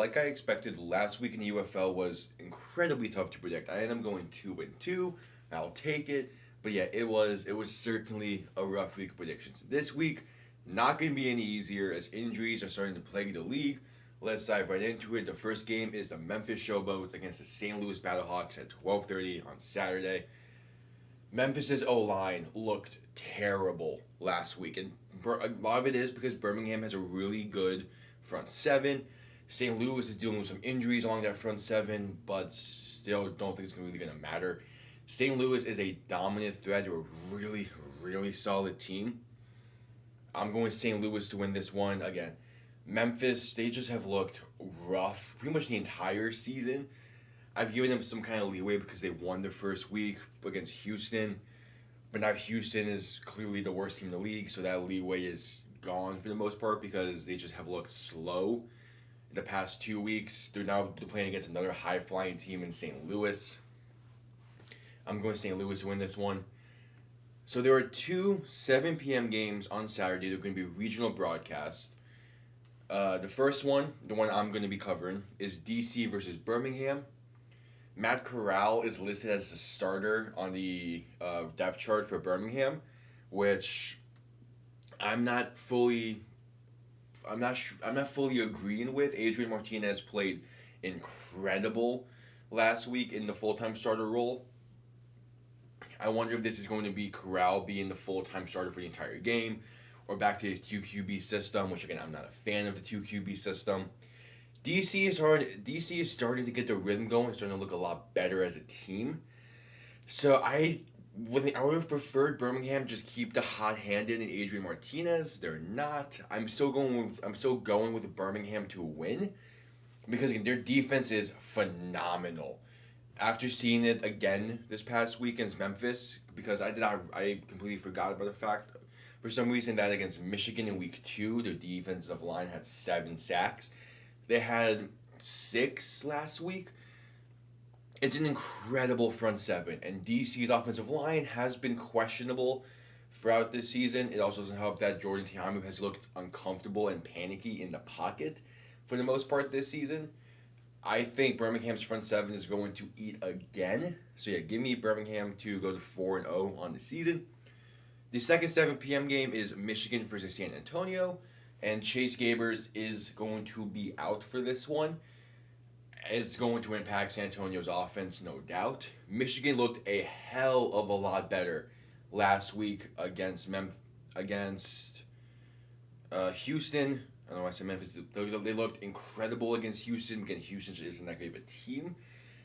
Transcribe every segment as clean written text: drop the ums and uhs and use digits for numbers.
like I expected, last week in the UFL was incredibly tough to predict. I ended up going 2-2. I'll take it. But yeah, it was certainly a rough week of predictions. This week, not going to be any easier as injuries are starting to plague the league. Let's dive right into it. The first game is the Memphis Showboats against the St. Louis Battlehawks at 12:30 on Saturday. Memphis's O-line looked terrible last week, and a lot of it is because Birmingham has a really good front seven. St. Louis is dealing with some injuries along that front seven, but still don't think it's really going to matter. St. Louis is a dominant threat. They're a really, really solid team. I'm going St. Louis to win this one. Again, Memphis, they just have looked rough pretty much the entire season. I've given them some kind of leeway because they won their first week against Houston. But now Houston is clearly the worst team in the league, so that leeway is gone for the most part because they just have looked slow in the past 2 weeks. They're playing against another high-flying team in St. Louis. I'm going St. Louis to win this one. So there are two 7 p.m. games on Saturday. They're going to be regional broadcasts. The first one, the one I'm going to be covering, is DC versus Birmingham. Matt Corral is listed as the starter on the depth chart for Birmingham, which I'm not fully agreeing with. Adrian Martinez played incredible last week in the full-time starter role. I wonder if this is going to be Corral being the full-time starter for the entire game, or back to the 2QB system, which again I'm not a fan of the 2QB system. DC is starting to get the rhythm going, starting to look a lot better as a team. So I would have preferred Birmingham just keep the hot-handed in Adrian Martinez. They're not. I'm still going with Birmingham to win because again, their defense is phenomenal. After seeing it again this past week against Memphis, because I completely forgot about the fact for some reason that against Michigan in week 2, their defensive line had 7 sacks. They had 6 last week. It's an incredible front seven, and DC's offensive line has been questionable throughout this season. It also doesn't help that Jordan Tiamu has looked uncomfortable and panicky in the pocket for the most part this season. I think Birmingham's front seven is going to eat again. So yeah, give me Birmingham to go to 4-0 on the season. The second 7 p.m. game is Michigan versus San Antonio, and Chase Gabers is going to be out for this one. It's going to impact San Antonio's offense, no doubt. Michigan looked a hell of a lot better last week against Houston. I don't know why I said Memphis. They looked incredible against Houston. Again, Houston just isn't that great of a team.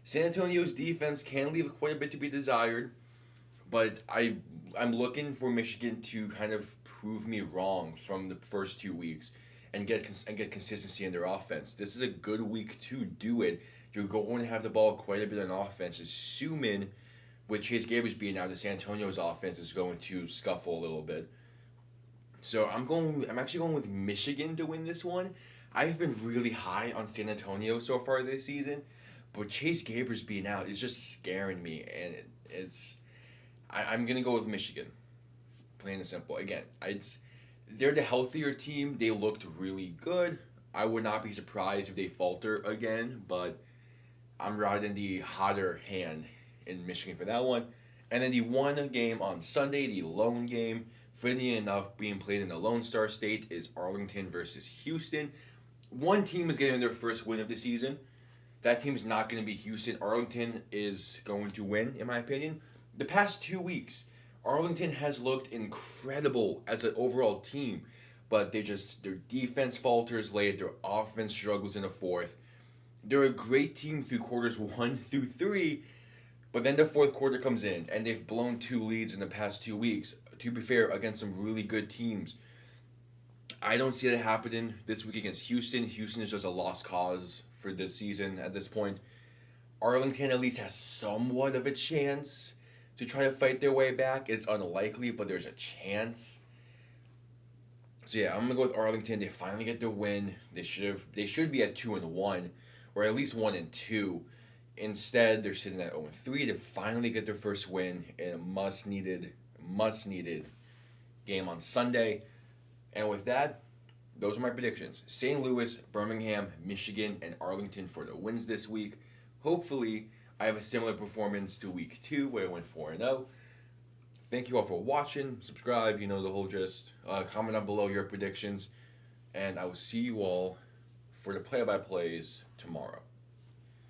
San Antonio's defense can leave quite a bit to be desired, but I'm looking for Michigan to kind of prove me wrong from the first 2 weeks and get consistency in their offense. This is a good week to do it. You're going to have the ball quite a bit on offense, assuming with Chase Gabers being out, the San Antonio's offense is going to scuffle a little bit. So I'm actually going with Michigan to win this one. I've been really high on San Antonio so far this season, but Chase Gabers being out is just scaring me, and I'm gonna go with Michigan. Plain and simple. Again, they're the healthier team. They looked really good. I would not be surprised if they falter again, but I'm riding the hotter hand in Michigan for that one. And then the one game on Sunday, the lone game, fitting enough, being played in the Lone Star State, is Arlington versus Houston. One team is getting their first win of the season. That team is not going to be Houston. Arlington is going to win, in my opinion. The past 2 weeks, Arlington has looked incredible as an overall team, but their defense falters late, their offense struggles in the fourth. They're a great team through quarters 1 through 3, but then the fourth quarter comes in, and they've blown 2 leads in the past 2 weeks. To be fair, against some really good teams. I don't see that happening this week against Houston. Houston is just a lost cause for this season at this point. Arlington at least has somewhat of a chance to try to fight their way back. It's unlikely, but there's a chance. So yeah, I'm gonna go with Arlington. They finally get their win. They should be at 2-1, or at least 1-2. Instead, they're sitting at 0-3 to finally get their first win in a much needed game on Sunday. And with that, those are my predictions. St. Louis, Birmingham, Michigan, and Arlington for the wins this week. Hopefully, I have a similar performance to week 2 where I went 4-0. Thank you all for watching. Subscribe, you know the whole gist. Comment down below your predictions. And I will see you all for the play-by-plays tomorrow.